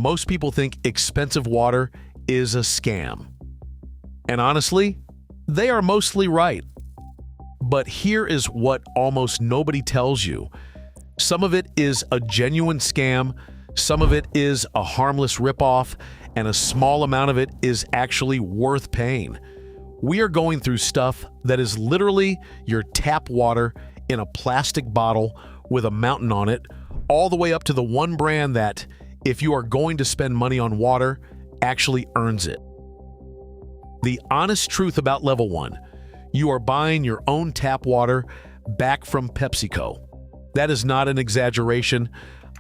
Most people think expensive water is a scam. And honestly, they are mostly right. But here is what almost nobody tells you. Some of it is a genuine scam, some of it is a harmless ripoff, and a small amount of it is actually worth paying. We are going through stuff that is literally your tap water in a plastic bottle with a mountain on it, all the way up to the one brand that, if you are going to spend money on water, actually earns it. The honest truth about Level 1, you are buying your own tap water back from PepsiCo. That is not an exaggeration.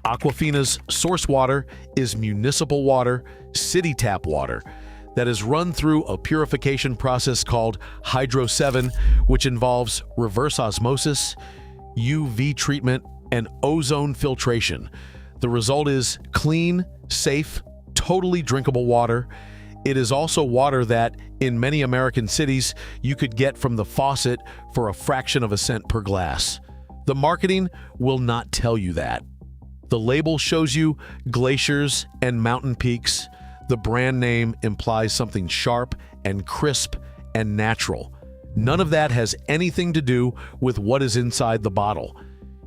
Aquafina's source water is municipal water, city tap water, that is run through a purification process called Hydro 7, which involves reverse osmosis, UV treatment, and ozone filtration. The result is clean, safe, totally drinkable water. It is also water that, in many American cities, you could get from the faucet for a fraction of a cent per glass. The marketing will not tell you that. The label shows you glaciers and mountain peaks. The brand name implies something sharp and crisp and natural. None of that has anything to do with what is inside the bottle.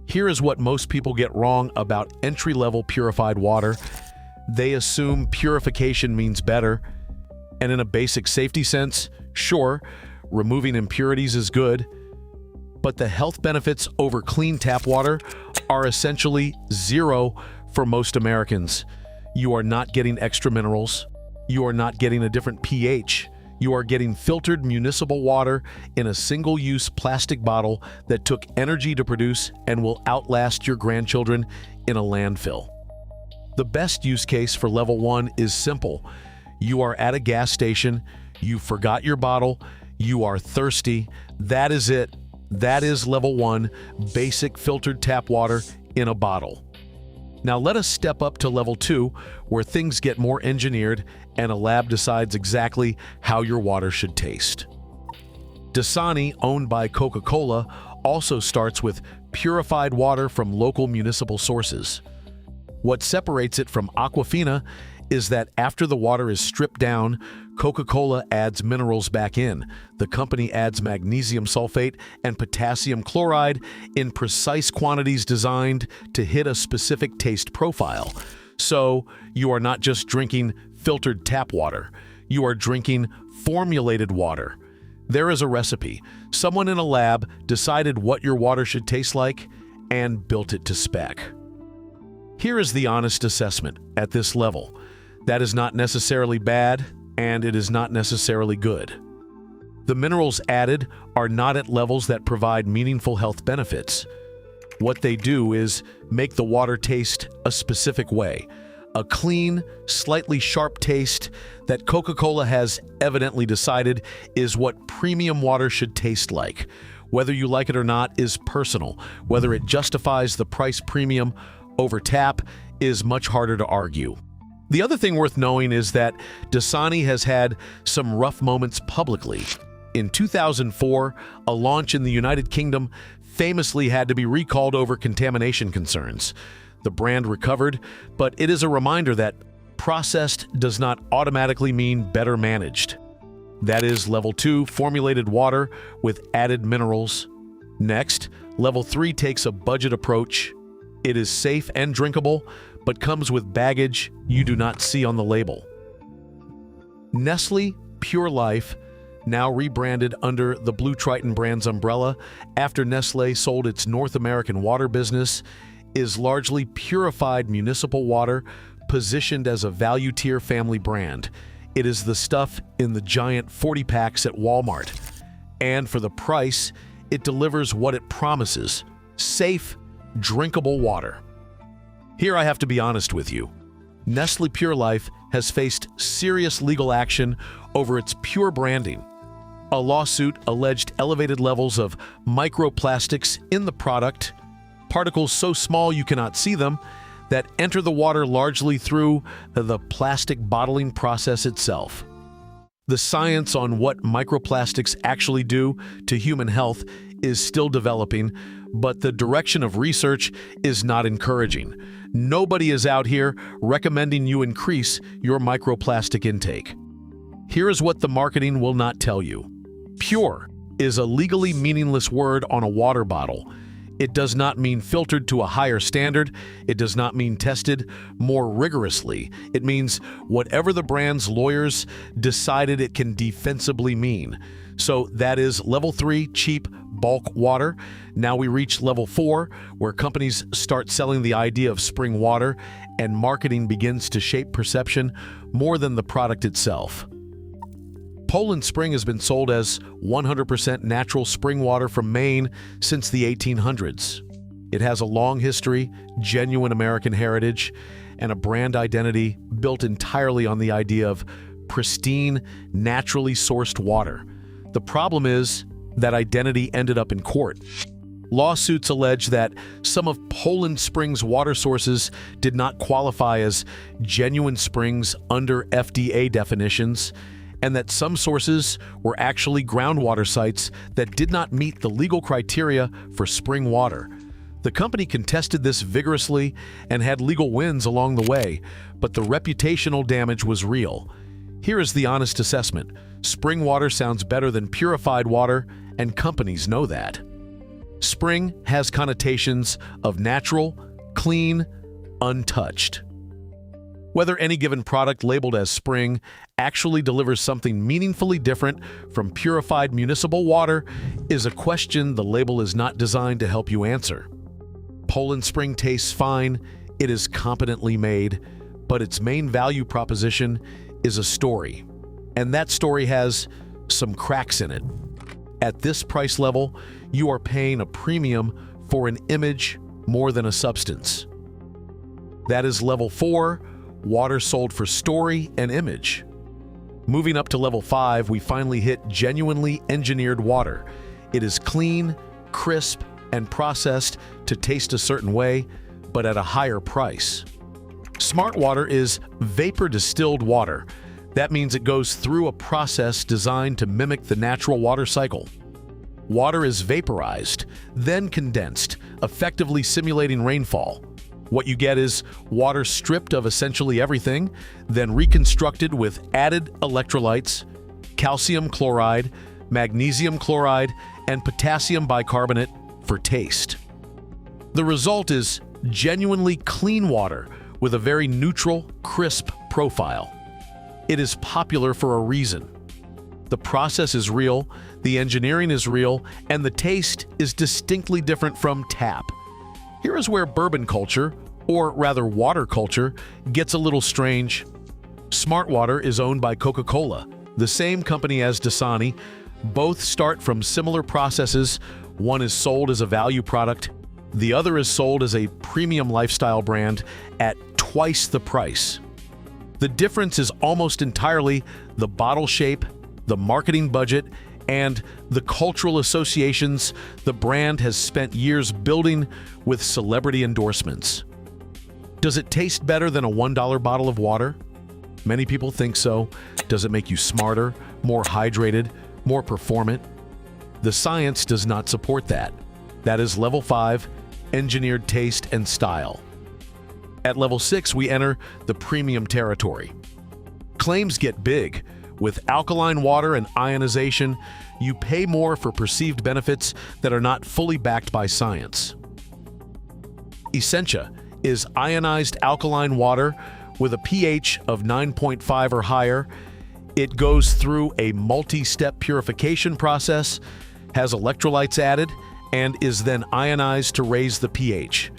Here is what most people get wrong about entry-level purified water. They assume purification means better. And in a basic safety sense, sure, removing impurities is good, but the health benefits over clean tap water are essentially zero for most Americans. You are not getting extra minerals. You are not getting a different pH. You are getting filtered municipal water in a single-use plastic bottle that took energy to produce and will outlast your grandchildren in a landfill. The best use case for Level 1 is simple. You are at a gas station, you forgot your bottle, you are thirsty. That is it. That is Level 1, basic filtered tap water in a bottle. Now let us step up to Level 2, where things get more engineered and a lab decides exactly how your water should taste. Dasani, owned by Coca-Cola, also starts with purified water from local municipal sources. What separates it from Aquafina is that after the water is stripped down, Coca-Cola adds minerals back in. The company adds magnesium sulfate and potassium chloride in precise quantities designed to hit a specific taste profile. So you are not just drinking filtered tap water, you are drinking formulated water. There is a recipe. Someone in a lab decided what your water should taste like and built it to spec. Here is the honest assessment at this level. That is not necessarily bad, and it is not necessarily good. The minerals added are not at levels that provide meaningful health benefits. What they do is make the water taste a specific way, a clean, slightly sharp taste that Coca-Cola has evidently decided is what premium water should taste like. Whether you like it or not is personal. Whether it justifies the price premium over tap is much harder to argue. The other thing worth knowing is that Dasani has had some rough moments publicly. In 2004, a launch in the United Kingdom famously had to be recalled over contamination concerns. The brand recovered, but it is a reminder that processed does not automatically mean better managed. That is Level 2 formulated water with added minerals. Next, Level 3 takes a budget approach. It is safe and drinkable, but comes with baggage you do not see on the label. Nestlé Pure Life, now rebranded under the Blue Triton brand's umbrella after Nestlé sold its North American water business, is largely purified municipal water positioned as a value-tier family brand. It is the stuff in the giant 40 packs at Walmart. And for the price, it delivers what it promises: safe, drinkable water. Here I have to be honest with you. Nestlé Pure Life has faced serious legal action over its pure branding. A lawsuit alleged elevated levels of microplastics in the product, particles so small you cannot see them, that enter the water largely through the plastic bottling process itself. The science on what microplastics actually do to human health is still developing, but the direction of research is not encouraging. Nobody is out here recommending you increase your microplastic intake. Here is what the marketing will not tell you. Pure is a legally meaningless word on a water bottle. It does not mean filtered to a higher standard. It does not mean tested more rigorously. It means whatever the brand's lawyers decided it can defensibly mean. So that is level 3, cheap bulk water. Now we reach level 4, where companies start selling the idea of spring water and marketing begins to shape perception more than the product itself. Poland Spring has been sold as 100% natural spring water from Maine since the 1800s. It has a long history, genuine American heritage, and a brand identity built entirely on the idea of pristine, naturally sourced water. The problem is that identity ended up in court. Lawsuits allege that some of Poland Spring's water sources did not qualify as genuine springs under FDA definitions, and that some sources were actually groundwater sites that did not meet the legal criteria for spring water. The company contested this vigorously and had legal wins along the way, but the reputational damage was real. Here is the honest assessment. Spring water sounds better than purified water, and companies know that. Spring has connotations of natural, clean, untouched. Whether any given product labeled as spring actually delivers something meaningfully different from purified municipal water is a question the label is not designed to help you answer. Poland Spring tastes fine, it is competently made, but its main value proposition is a story. And that story has some cracks in it. At this price level, you are paying a premium for an image more than a substance. That is level 4, water sold for story and image. Moving up to level 5, we finally hit genuinely engineered water. It is clean, crisp, and processed to taste a certain way, but at a higher price. Smartwater is vapor distilled water. That means it goes through a process designed to mimic the natural water cycle. Water is vaporized, then condensed, effectively simulating rainfall. What you get is water stripped of essentially everything, then reconstructed with added electrolytes, calcium chloride, magnesium chloride, and potassium bicarbonate for taste. The result is genuinely clean water with a very neutral, crisp profile. It is popular for a reason. The process is real, the engineering is real, and the taste is distinctly different from tap. Here is where bourbon culture, or rather water culture, gets a little strange. Smartwater is owned by Coca-Cola, the same company as Dasani. Both start from similar processes. One is sold as a value product, the other is sold as a premium lifestyle brand at twice the price. The difference is almost entirely the bottle shape, the marketing budget, and the cultural associations the brand has spent years building with celebrity endorsements. Does it taste better than a $1 bottle of water? Many people think so. Does it make you smarter, more hydrated, more performant? The science does not support that. That is level 5, engineered taste and style. At level 6, we enter the premium territory. Claims get big. With alkaline water and ionization, you pay more for perceived benefits that are not fully backed by science. Essentia is ionized alkaline water with a pH of 9.5 or higher. It goes through a multi-step purification process, has electrolytes added, and is then ionized to raise the pH.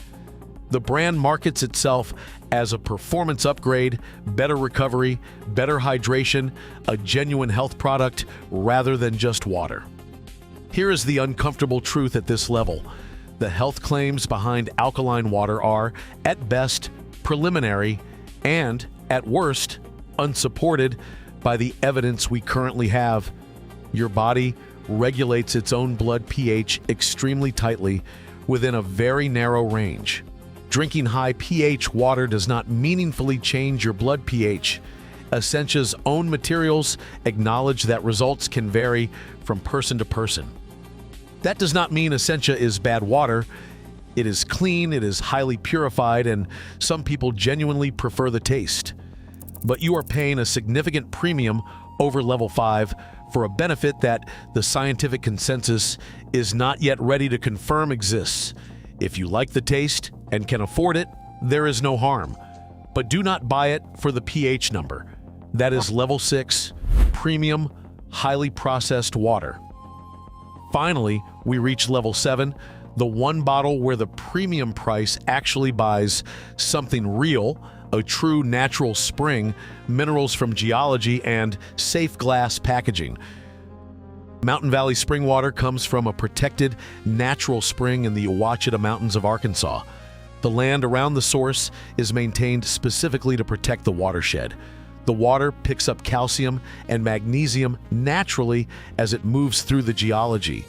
The brand markets itself as a performance upgrade, better recovery, better hydration, a genuine health product rather than just water. Here is the uncomfortable truth at this level. The health claims behind alkaline water are, at best, preliminary and, at worst, unsupported by the evidence we currently have. Your body regulates its own blood pH extremely tightly within a very narrow range. Drinking high pH water does not meaningfully change your blood pH. Essentia's own materials acknowledge that results can vary from person to person. That does not mean Essentia is bad water. It is clean, it is highly purified, and some people genuinely prefer the taste. But you are paying a significant premium over level 5 for a benefit that the scientific consensus is not yet ready to confirm exists. If you like the taste and can afford it, there is no harm. But do not buy it for the pH number. That is level 6, premium, highly processed water. Finally, we reach level 7, the one bottle where the premium price actually buys something real, a true natural spring, minerals from geology, and safe glass packaging. Mountain Valley spring water comes from a protected natural spring in the Ouachita Mountains of Arkansas. The land around the source is maintained specifically to protect the watershed. The water picks up calcium and magnesium naturally as it moves through the geology.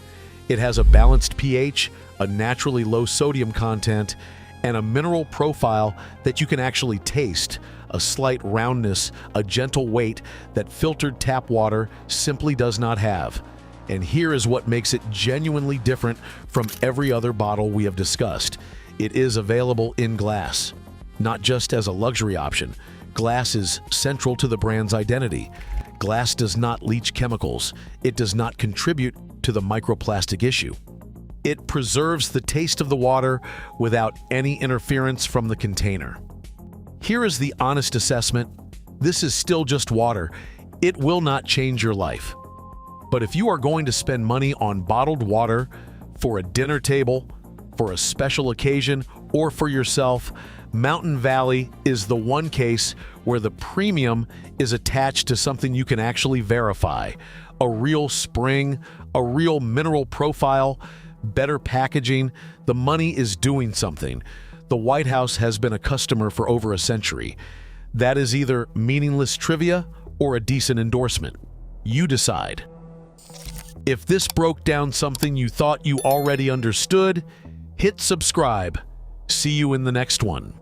It has a balanced pH, a naturally low sodium content, and a mineral profile that you can actually taste, a slight roundness, a gentle weight that filtered tap water simply does not have. And here is what makes it genuinely different from every other bottle we have discussed. It is available in glass, not just as a luxury option. Glass is central to the brand's identity. Glass does not leach chemicals. It does not contribute to the microplastic issue. It preserves the taste of the water without any interference from the container. Here is the honest assessment. This is still just water. It will not change your life. But if you are going to spend money on bottled water for a dinner table, for a special occasion, or for yourself, Mountain Valley is the one case where the premium is attached to something you can actually verify. A real spring, a real mineral profile, better packaging. The money is doing something. The White House has been a customer for over a century. That is either meaningless trivia or a decent endorsement. You decide. If this broke down something you thought you already understood, hit subscribe. See you in the next one.